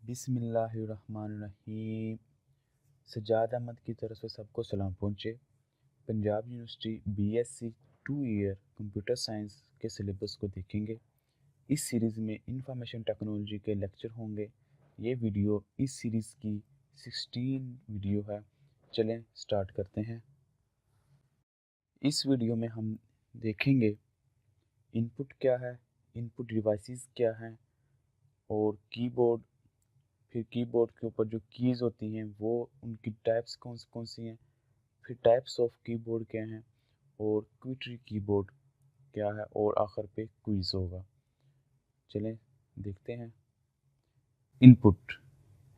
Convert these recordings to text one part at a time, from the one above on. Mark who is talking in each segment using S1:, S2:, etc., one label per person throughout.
S1: बिस्मिल्लाहिर्रहमानिर्रहीम। सज्जाद अहमद की तरफ से सबको सलाम पहुँचे। Punjab university BSc 2 year computer science के सिलेबस को देखेंगे। इस सीरीज़ में इंफॉर्मेशन टेक्नोलॉजी के लेक्चर होंगे। ये वीडियो इस सीरीज़ की 16 वीडियो है। चलें स्टार्ट करते हैं। इस वीडियो में हम देखेंगे इनपुट क्या है, इनपुट डिवाइसेस क्या हैं और कीबोर्ड। फिर कीबोर्ड के ऊपर जो कीज़ होती हैं वो उनकी टाइप्स कौन सी हैं, फिर टाइप्स ऑफ कीबोर्ड क्या हैं और क्विटरी कीबोर्ड क्या है और आखिर पे क्विज होगा। चलें देखते हैं। Input,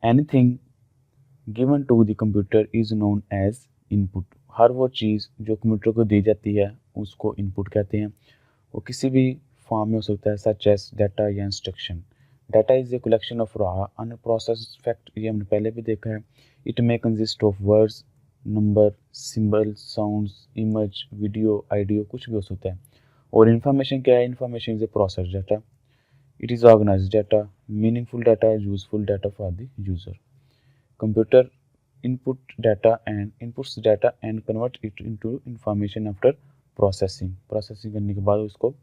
S1: anything given to the computer is known as input. हर वो चीज़ जो कंप्यूटर को दी जाती है उसको इनपुट कहते हैं। वो किसी भी फॉर्म में हो सकता है, सच एज डाटा या instruction. Data is a collection of raw unprocessed fact, ये हमने पहले भी देखा है। It may consist of words, number, symbol, sounds, image, video, audio, कुछ भी हो सकता है। और इन्फॉर्मेशन क्या है? Information is a process data. It is organised data, meaningful data, useful data for the user. Computer inputs data and convert it into information after processing करने के बाद उसको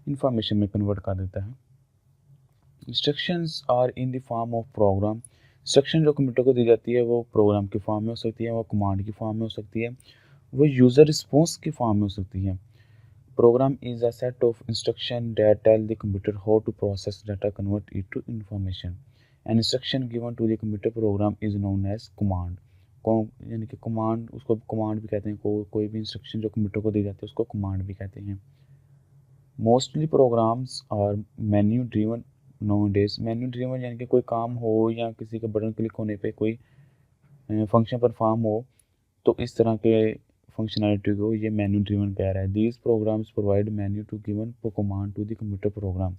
S1: इंफॉर्मेशन में कन्वर्ट कर देता है। Instructions are in the form of program. Instruction जो computer को दी जाती है वो प्रोग्राम की फॉर्म में हो सकती है, वो कमांड की फॉर्म में हो सकती है, वो यूज़र रिस्पॉन्स की फॉर्म में हो सकती है। Program is a set of instruction that tell the computer how to process data, convert it to information. An instruction given to the computer program is known as command. यानी कि command, उसको command भी कहते हैं। कोई भी instruction जो computer को दी जाती है उसको कमांड भी कहते हैं। Mostly programs are menu driven nowadays. Menu driven यानी कि कोई काम हो या किसी का बटन क्लिक होने पे कोई फंक्शन परफॉर्म हो, तो इस तरह के फंक्शनैलिटी को ये मेन्यू ड्रिवन कह रहा है। These programs provide menu to given command to the computer program.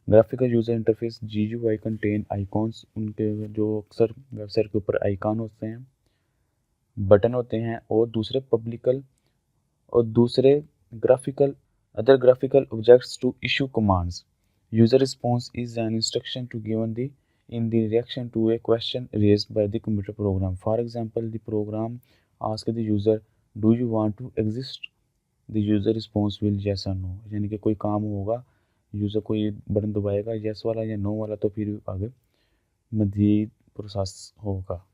S1: Graphical user interface GUI contain icons, उनके जो अक्सर वेबसाइट के ऊपर आइकॉन होते हैं, बटन होते हैं, और दूसरे graphical other graphical objects to issue commands. User response is an instruction to given the in the reaction to a question raised by the computer program. For example, the program asks the user, do you want to exist? The user response will yes or no। यानी कि कोई काम होगा, user कोई button दबाएगा yes वाला या no वाला, तो फिर आगे मज़ीद प्रोसेस होगा।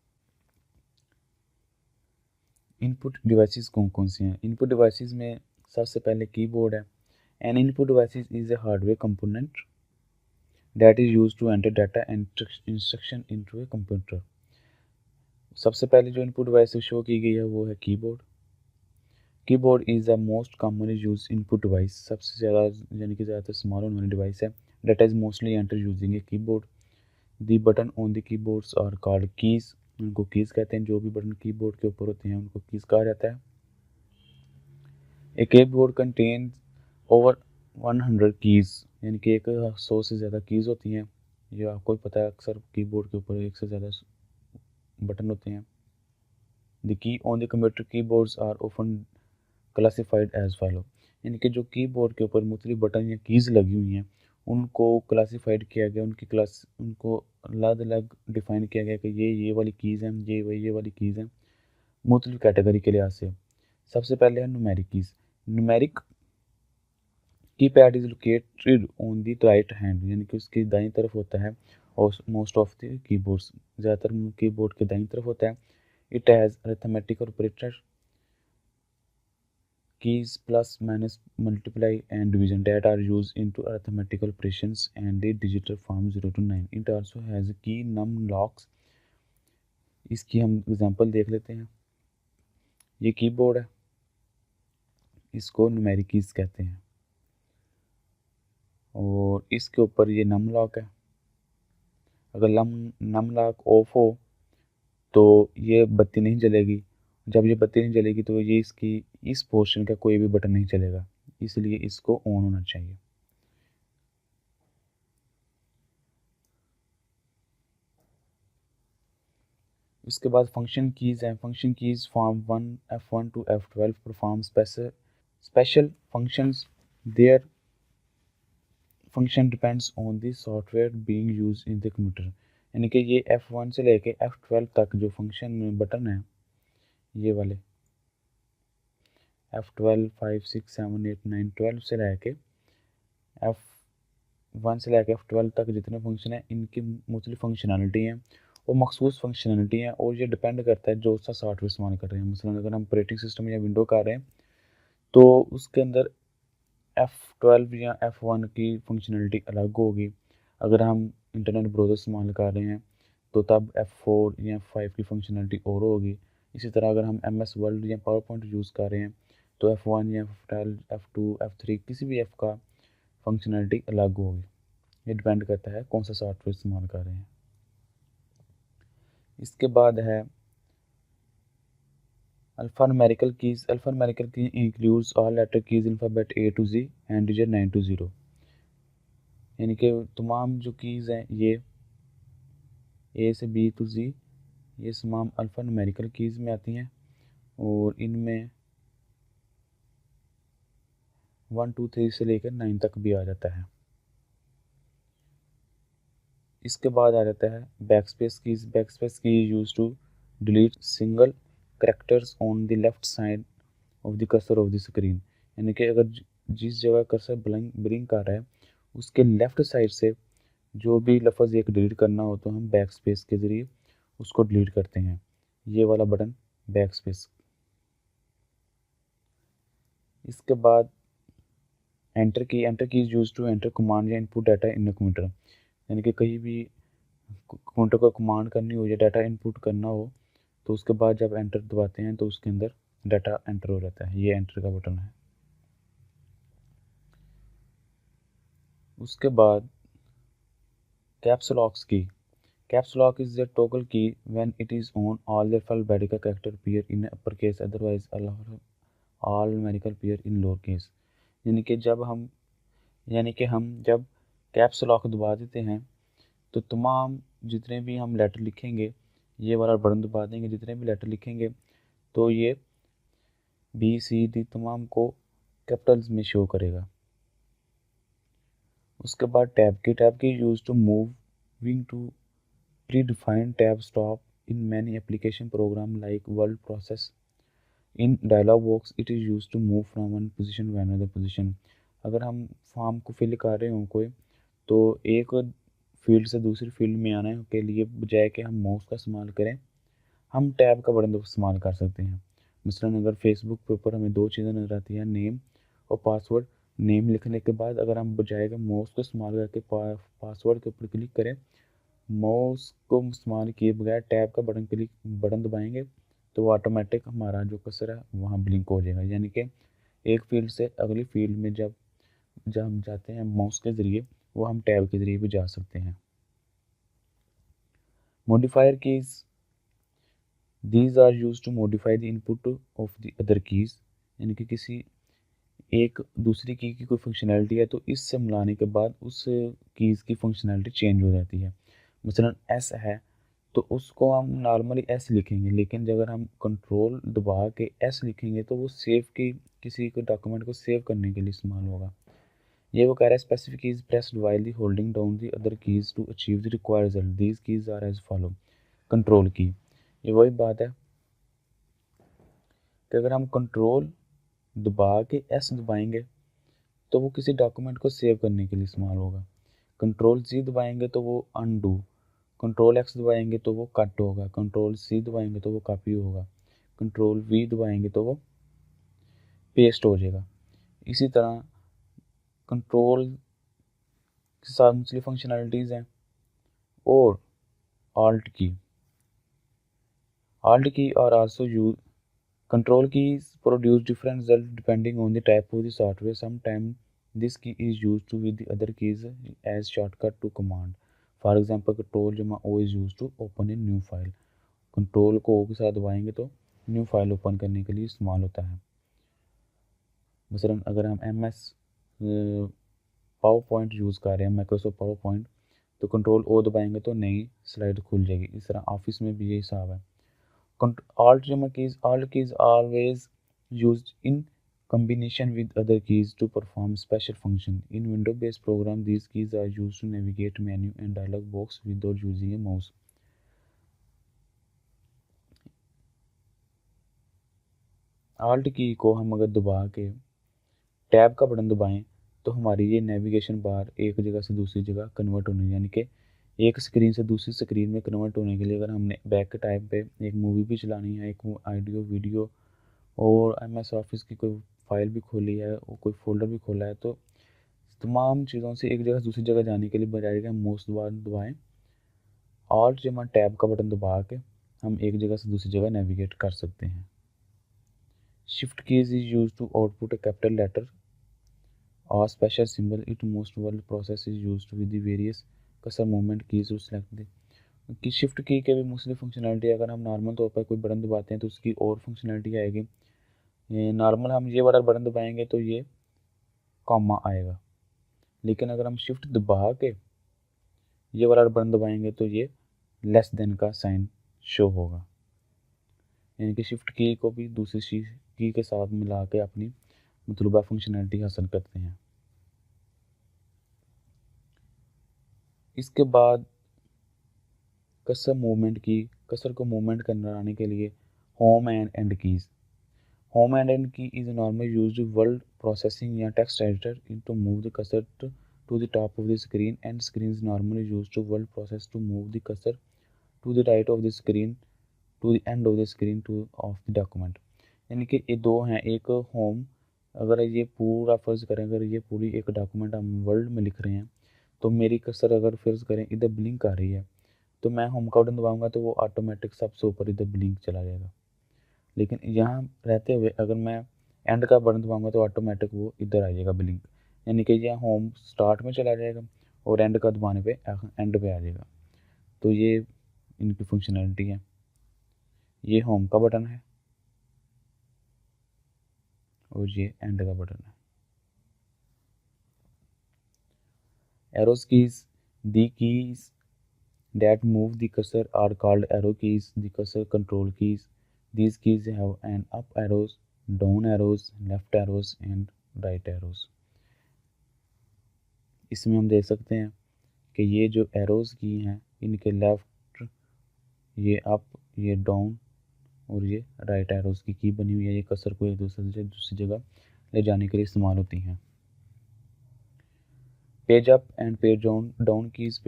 S1: इनपुट डिवाइसेस कौन कौन सी हैं? इनपुट डिवाइसेस में सबसे पहले कीबोर्ड है। An input devices is a hardware component that is used to enter data and instruction into a computer. सबसे पहले जो इनपुट डिवाइस शो की गई है वो है keyboard. Keyboard is the most commonly use input device. सबसे ज़्यादा यानी कि ज़्यादातर इस्तेमाल होने वाली डिवाइस है। Data is mostly enter using a keyboard. The button on the keyboards are called keys. उनको कीज कहते हैं। जो भी बटन कीबोर्ड के ऊपर होते हैं उनको कीज कहा जाता है। A keyboard contain over 100 keys, यानी कि 100 से ज़्यादा कीज़ होती हैं। ये आपको भी पता है, अक्सर कीबोर्ड के ऊपर 1 से ज़्यादा बटन होते हैं। The key on the computer keyboards are often classified as follow. यानी कि जो कीबोर्ड के ऊपर मुख्तलिफ बटन या कीज़ लगी हुई हैं उनको क्लासिफाइड किया गया, उनको अलग अलग डिफाइन किया गया कि ये वाली कीज़ हैं, ये वाली कीज़ हैं, मुख्तलिफ कैटेगरी के लिहाज से। सबसे पहले है numeric keys. Numeric keypad is located on the right hand, यानी कि उसकी दाईं तरफ होता है। और मोस्ट ऑफ द कीबोर्ड्स, ज़्यादातर कीबोर्ड के दाईं तरफ होता है। It has arithmetic operator keys plus, minus, multiply and division that are used into arithmetical operations and the digital form 0 to 9. It also has key num locks। इसकी हम example देख लेते हैं। ये कीबोर्ड है, इसको न्यूमेरिक कीज कहते हैं, और इसके ऊपर ये नम लॉक है। अगर नम लॉक ऑफ हो तो ये बत्ती नहीं जलेगी। जब ये बत्ती नहीं जलेगी तो ये इस पोर्शन का कोई भी बटन नहीं चलेगा, इसलिए इसको ऑन होना चाहिए। उसके बाद फंक्शन कीज़ हैं। Function keys form 1 F1 to F12 perform special functions. Their function depends on the software being used in the computer. यानी कि ये F1 से लेके F12 तक जो फंक्शन में बटन है, ये वाले F12, 5, 6, 7, 8, 9, 12 से लेके F1 से लेके F12 तक जितने फंक्शन हैं, इनकी मुख्तलिफ फंक्शनैलिटी हैं और मखसूस फंक्शनैलिटी हैं, और ये डिपेंड करता है जो सा सॉफ्टवेयर इस्तेमाल कर रहे हैं। मसलन अगर हम ऑपरेटिंग सिस्टम या विंडो कर रहे हैं तो उसके अंदर F12 या F1 की फंक्शनैलिटी अलग होगी। अगर हम इंटरनेट ब्राउज़र इस्तेमाल कर रहे हैं तो तब F4 या F5 की फंक्शनैलिटी और होगी। इसी तरह अगर हम MS वर्ड या पावर पॉइंट यूज़ कर रहे हैं तो F1 या F12, F2, F3 किसी भी F का फंक्शनैलिटी अलग होगी। ये डिपेंड करता है कौन सा सॉफ्टवेयर इस्तेमाल कर रहे हैं। इसके बाद है अल्फ़ान्यूमेरिकल keys. Alphanumerical key includes all letter keys alphabet A to Z and digit 9 to 0, यानी कि तमाम जो कीज़ हैं ये A से B to Z, ये तमाम अल्फ़ान्यूमेरिकल कीज़ में आती हैं और इनमें 1, 2, 3 से लेकर 9 तक भी आ जाता है। इसके बाद आ जाता है backspace keys. Backspace key use to delete single characters on the left side of the cursor of the screen, यानी कि अगर जिस जगह कर्सर ब्लिंक कर रहा है उसके लेफ्ट साइड से जो भी लफ्ज़ एक डिलीट करना हो तो हम बैक स्पेस के ज़रिए उसको डिलीट करते हैं। ये वाला बटन बैक स्पेस। इसके बाद enter key. Enter key is use to enter command या इनपुट डाटा इन कंप्यूटर, यानी कि कहीं भी कंप्यूटर को कमांड करनी हो या डाटा इनपुट करना हो तो उसके बाद जब एंटर दबाते हैं तो उसके अंदर डाटा एंटर हो जाता है। ये एंटर का बटन है। उसके बाद कैप्स लॉक्स की। Caps lock is the toggle key. When it is on, all the alphabetical characters appear in uppercase, otherwise all numerical appear in lowercase. यानी कि हम जब कैप्स लॉक दबा देते हैं तो तमाम जितने भी हम लेटर लिखेंगे, ये वाला बटन दबा देंगे, जितने भी लेटर लिखेंगे तो ये BCD तमाम को कैपिटल्स में शो करेगा। उसके बाद tab key use to moving to predefined tab stop in many application program like word process. In dialog box it is used to move from one position to another position. अगर हम form को fill कर रहे हो कोई तो एक field से दूसरी फील्ड में आने के लिए बजाय कि हम माउस का इस्तेमाल करें, हम टैब का बटन इस्तेमाल कर सकते हैं। मसलन अगर फेसबुक के ऊपर हमें दो चीज़ें नज़र आती हैं, नेम और पासवर्ड। नेम लिखने के बाद अगर हम बजाय कि माउस को इस्तेमाल करके पासवर्ड के ऊपर क्लिक करें, माउस को इस्तेमाल किए बगैर टैब का बटन दबाएंगे तो वो ऑटोमेटिक हमारा जो कर्सर है वहाँ ब्लिंक हो जाएगा। यानी कि एक फील्ड से अगली फील्ड में जब जब हम जाते हैं माउस के ज़रिए, वो हम टैब के ज़रिए भी जा सकते हैं। Modifier keys, these are use to modify the input of the other keys, यानी कि किसी एक दूसरी की कोई फंक्शनैलिटी है तो इससे मिलाने के बाद उस कीज़ की फंक्शनैलिटी चेंज हो जाती है। मसलन एस है तो उसको हम नॉर्मली एस लिखेंगे, लेकिन अगर हम कंट्रोल दबा के एस लिखेंगे तो वो सेव की किसी को डॉक्यूमेंट को सेव करने के लिए इस्तेमाल होगा। ये वो कह रहा है specific keys pressed while the holding down the other keys to achieve the required result, these keys are as follow. Control key, ये वही बात है कि अगर हम कंट्रोल दबा के एस दबाएंगे तो वो किसी डॉक्यूमेंट को सेव करने के लिए इस्तेमाल होगा। कंट्रोल जी दबाएंगे तो वो अनडू, कंट्रोल एक्स दबाएंगे तो वो कट होगा, कंट्रोल सी दबाएंगे तो वो कॉपी होगा, कंट्रोल वी दबाएंगे तो वो पेस्ट हो जाएगा। इसी तरह कंट्रोल के साथ मुख्तलिफ फंक्शनैलिटीज़ हैं। और alt key are also use. Control keys produce different result depending on the type of the software. Sometime this key is use to with the other keys as shortcut to command. For example control जमा O is use to open a new file. Control को O के साथ दबाएंगे तो new file open करने के लिए इस्तेमाल होता है। मसलन अगर हम MS पावर पॉइंट यूज़ कर रहे हैं, माइक्रोसॉफ्ट पावर पॉइंट, तो कंट्रोल ओ दबाएंगे तो नई स्लाइड खुल जाएगी। इस तरह ऑफिस में भी यही हिसाब है। Alt keys always use in combination with other keys to perform special function. In Windows-based program, these keys are used to navigate menu and dialog box without using a mouse. Alt की को हम अगर दबा के tab का button दबाएं तो हमारी ये नेविगेशन बार एक जगह से दूसरी जगह कन्वर्ट होने, यानी कि एक स्क्रीन से दूसरी स्क्रीन में कन्वर्ट होने के लिए अगर हमने बैक के टाइम पे एक मूवी भी चलानी है, एक ऑडियो वीडियो और MS ऑफिस की कोई फाइल भी खोली है और कोई फोल्डर भी खोला है, तो तमाम चीज़ों से एक जगह से दूसरी जगह जाने के लिए बजाय कि हम माउस दबाएं, ऑल्ट जमा टैब का बटन दबा के हम एक जगह से दूसरी जगह नेविगेट कर सकते हैं। Shift keys is use to output a capital letter और special symbol. It most word process is use with the various cursor movement keys to select the कि शिफ्ट की के भी मुख्तलिफ फंक्शनलिटी। अगर हम नॉर्मल तौर पर कोई बटन दबाते हैं तो उसकी और फंक्शनलिटी आएगी। नॉर्मल हम ये वाला बटन दबाएंगे तो ये कॉमा आएगा, लेकिन अगर हम शिफ्ट दबा के ये वाला बटन दबाएंगे तो ये लेस देन का साइन शो होगा, यानी कि शिफ्ट की को भी दूसरी की के साथ मिला के अपनी मतलूबा फंक्शनलिटी हासिल करते हैं। इसके बाद कसर मूवमेंट की, कसर को मूवमेंट कराने के लिए home and end keys. Home and end key is normally used word processing या text editor in to move the cursor to the top of the screen, and screen is normally used to word process to move the cursor to the right of the screen to the end of the screen to of the document। यानी कि ये दो हैं, एक home, अगर ये पूरा फर्ज करें, अगर ये पूरी एक डॉक्यूमेंट हम वर्ड में लिख रहे हैं तो मेरी कर्सर अगर फर्ज करें इधर ब्लिंक आ रही है तो मैं होम का बटन दबाऊंगा तो वो ऑटोमेटिक सबसे ऊपर इधर ब्लिंक चला जाएगा, लेकिन यहाँ रहते हुए अगर मैं एंड का बटन दबाऊंगा तो ऑटोमेटिक वो इधर आ जाएगा ब्लिंक, यानी कि यह होम स्टार्ट में चला जाएगा और एंड का दबाने पे एंड पे आ जाएगा। तो ये इनकी फंक्शनैलिटी है। ये होम का बटन है और ये एंड का बटन है। Arrows keys, the keys that move the cursor are called arrow keys. The cursor control keys. These keys have an up arrows, down arrows, left arrows and right arrows। इसमें हम देख सकते हैं कि ये जो एरोज की हैं इनके लेफ्ट, ये अप, ये डाउन और ये राइट एरोज की बनी हुई है। ये कर्सर को एक दूसरे से दूसरी जगह ले जाने के लिए इस्तेमाल होती हैं। Page up and page down keys,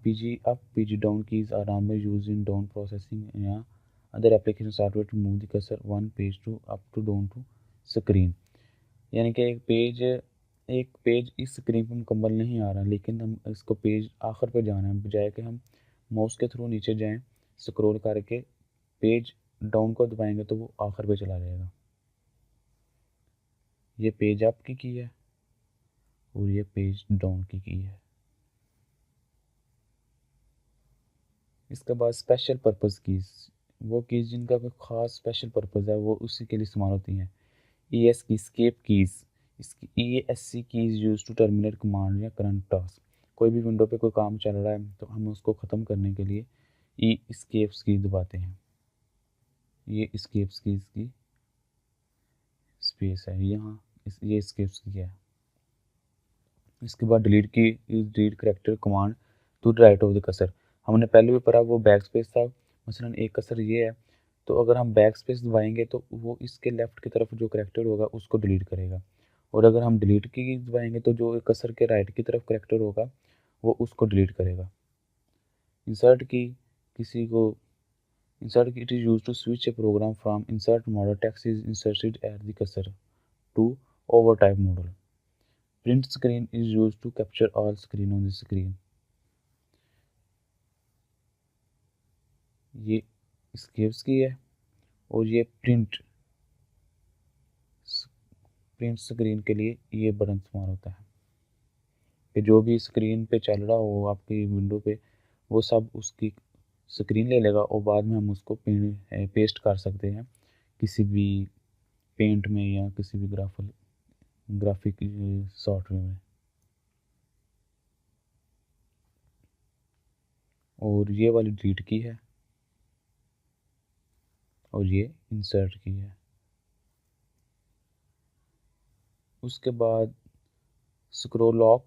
S1: PG up, PG down keys are normally used in down processing या other application software to move the cursor one page to up to down to screen। यानी कि एक page इस screen पर मुकम्मल नहीं आ रहा, लेकिन हम इसको पेज आखिर पे जाना है, बजाय कि हम माउस के थ्रू नीचे जाएं स्क्रॉल करके पेज डाउन को दबाएंगे तो वो आखिर पे चला जाएगा। ये पेज अप की है और ये पेज डाउन की है। इसके बाद स्पेशल पर्पज़ कीज़, वो कीज़ जिनका कोई ख़ास स्पेशल पर्पज़ है वो उसी के लिए इस्तेमाल होती हैं। ES की स्केप कीज़, इसकी ESC keys use to terminate command या करंट टास्क। कोई भी विंडो पे कोई काम चल रहा है तो हम उसको ख़त्म करने के लिए ई स्केप्स की दबाते हैं। ये स्केप्स कीज़ की स्पेस है यहाँ, ये स्केप्स की है। इसके बाद delete key is delete character command to right of the cursor. हमने पहले भी पढ़ा वो बैक स्पेस था, मसलन एक कर्सर ये है तो अगर हम बैक स्पेस दबाएंगे तो वो इसके लेफ्ट की तरफ जो करेक्टर होगा उसको डिलीट करेगा, और अगर हम डिलीट की दबाएंगे तो जो कर्सर के राइट की तरफ करेक्टर होगा वो उसको डिलीट करेगा। इंसर्ट की किसी को insert key it is use to switch a program from insert model text is inserted at the cursor to over type model. Print screen is use to capture all screen on the screen. ये escapes key है और ये print screen के लिए ये button इस्तेमाल होता है कि जो भी स्क्रीन पे चल रहा हो आपकी विंडो पे वो सब उसकी स्क्रीन ले लेगा और बाद में हम उसको पेस्ट कर सकते हैं किसी भी पेंट में या किसी भी ग्राफिक सॉफ्टवेयर में। और ये वाली डिलीट की है और ये इंसर्ट की है। उसके बाद scroll lock,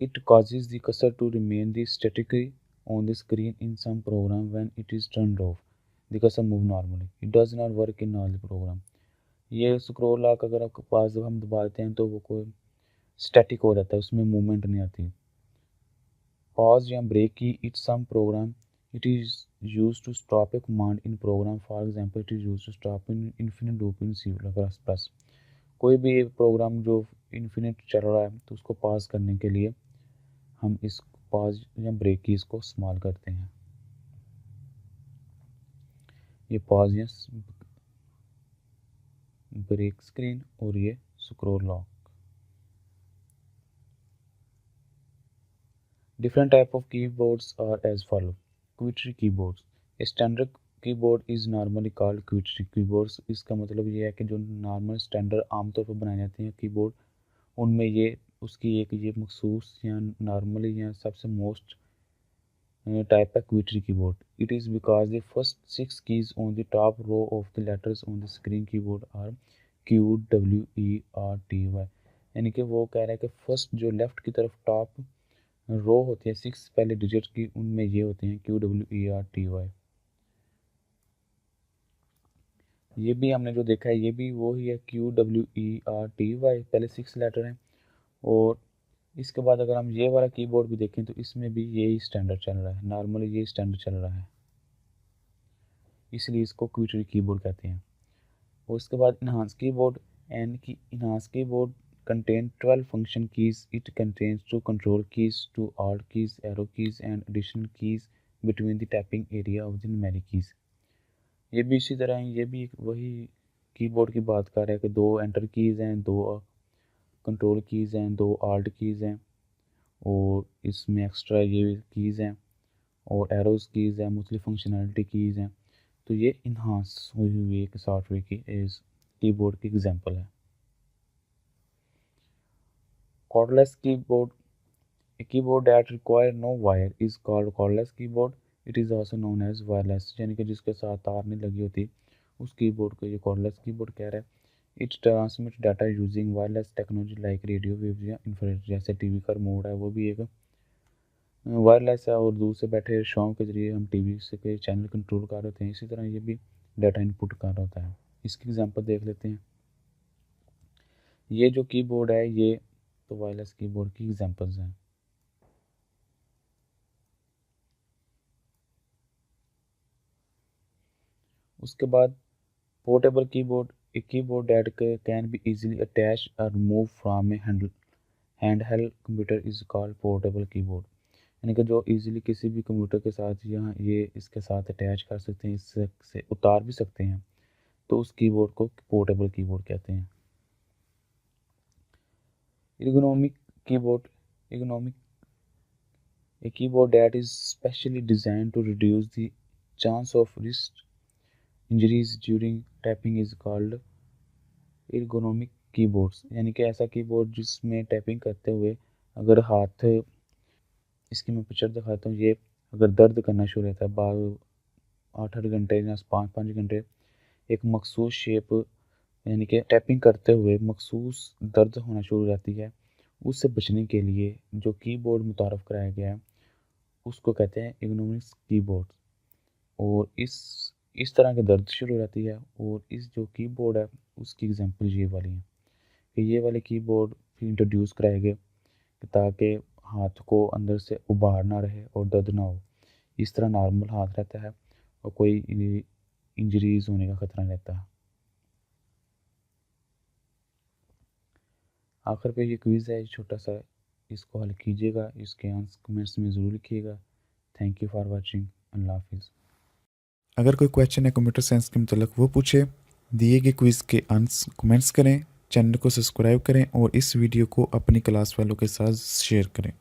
S1: it causes the cursor to remain the statically on the screen in some program. When it is turned off, the cursor move normally. It does not work in all the program. ये scroll lock अगर आपके पास जब हम दबाते हैं तो वो कोई स्टैटिक हो जाता है, उसमें मूवमेंट नहीं आती. पॉज या break key, it's some program, it is use to stop a command in program. For example, it is use to stop in infinite loop in C plus plus. कोई भी एक प्रोग्राम जो infinite चल रहा है तो उसको पॉज करने के लिए हम इस पॉज या ब्रेक की इसको इस्तेमाल करते हैं. ये पॉज या ब्रेक स्क्रीन और ये scroll lock. Different type of keyboards are as follow. Quitry keyboards. A standard keyboard is normally called quitry keyboards. इसका मतलब ये है कि जो नॉर्मल स्टैंडर्ड आमतौर पर बनाए जाते हैं कीबोर्ड, उनमें ये उसकी एक ये मखसूस या नॉर्मली या सबसे मोस्ट type है quitry keyboard. It is because the first 6 keys on the top row of the letters on the screen keyboard are Q, W, E, R, T, Y. यानी कि वो कह रहा है कि फर्स्ट जो लेफ्ट की तरफ टॉप रो होती है 6 पहले डिजिट की, उनमें ये होते हैं QWERTY. ये भी हमने जो देखा है ये भी वो ही है QWERTY, पहले 6 लेटर हैं. और इसके बाद अगर हम ये वाला कीबोर्ड भी देखें तो इसमें भी यही स्टैंडर्ड चल रहा है, नॉर्मली ये स्टैंडर्ड चल रहा है, इसलिए इसको क्विटरी कीबोर्ड कहते हैं. और उसके बाद इन्हांस कीबोर्ड. एंड की enhance keyboard contain 12 function keys. It contains 2 control keys, 2 alt keys, arrow keys and additional keys between the tapping area of the numeric keys. ये भी इसी तरह है, ये भी वही कीबोर्ड की बात कर रहा है कि 2 एंटर कीज़ हैं, 2 कंट्रोल कीज़ हैं, 2 आल्ट कीज़ हैं और इसमें एक्स्ट्रा ये कीज़ हैं और एरोज़ कीज़ हैं, मुख्तलिफ फंक्शनैलिटी कीज़ हैं. तो ये इन्हांस हुई हुई एक सॉफ्टवेयर की कीबोर्ड की एग्जांपल है. Cordless keyboard. A keyboard that require no wire is called cordless keyboard. It is also known as wireless. यानी कि जिसके साथ तार नहीं लगी होती उस कीबोर्ड को ये cordless keyboard कह रहा है. It transmits data using wireless technology like radio waves या infrared. जैसे टीवी का रिमोट है वो भी एक वायरलेस है और दूर से बैठे शॉम के जरिए हम टीवी से के चैनल कंट्रोल कर रहे होते हैं. इसी तरह ये भी डाटा इनपुट कर रहा होता है. इसकी एग्जांपल देख लेते हैं. ये जो कीबोर्ड है ये तो वायरलेस कीबोर्ड की एग्जांपल्स हैं. उसके बाद portable keyboard. A keyboard that can be easily attach और remove from a handheld computer is called portable keyboard. यानी कि जो इजीली किसी भी कंप्यूटर के साथ यहाँ ये इसके साथ अटैच कर सकते हैं, इससे उतार भी सकते हैं, तो उस कीबोर्ड को पोर्टेबल कीबोर्ड कहते हैं. ergonomic keyboard. Ergonomic, a keyboard that is specially designed to reduce the chance of wrist injuries during typing is called ergonomic keyboards. यानी कि ऐसा कीबोर्ड जिसमें टाइपिंग करते हुए अगर हाथ, इसकी मैं पिक्चर दिखाता हूँ, ये अगर दर्द करना शुरू होता है बाद 8-8 घंटे या 5-5 घंटे एक मखसूस शेप यानी कि टाइपिंग करते हुए मखसूस दर्द होना शुरू हो जाती है, उससे बचने के लिए जो कीबोर्ड मुतारफ़ कराया गया है उसको कहते हैं ergonomic कीबोर्ड. और इस तरह के दर्द शुरू हो जाती है और इस जो कीबोर्ड है उसकी एग्जांपल ये वाली है कि ये वाले कीबोर्ड फिर इंट्रोड्यूस कराए गए ताकि हाथ को अंदर से उभार ना रहे और दर्द ना हो. इस तरह नॉर्मल हाथ रहता है और कोई इंजरीज होने का ख़तरा नहीं रहता. आखिर पे ये क्विज़ है छोटा सा, इसको हल कीजिएगा, इसके आंसर कमेंट्स में ज़रूर लिखिएगा. Thank you for watching. अल्लाह हाफिज़.
S2: अगर कोई क्वेश्चन है कंप्यूटर साइंस के मतलब वो पूछे. दिए गए क्विज़ के आंसर कमेंट्स करें, चैनल को सब्सक्राइब करें और इस वीडियो को अपनी क्लास वालों के साथ शेयर करें.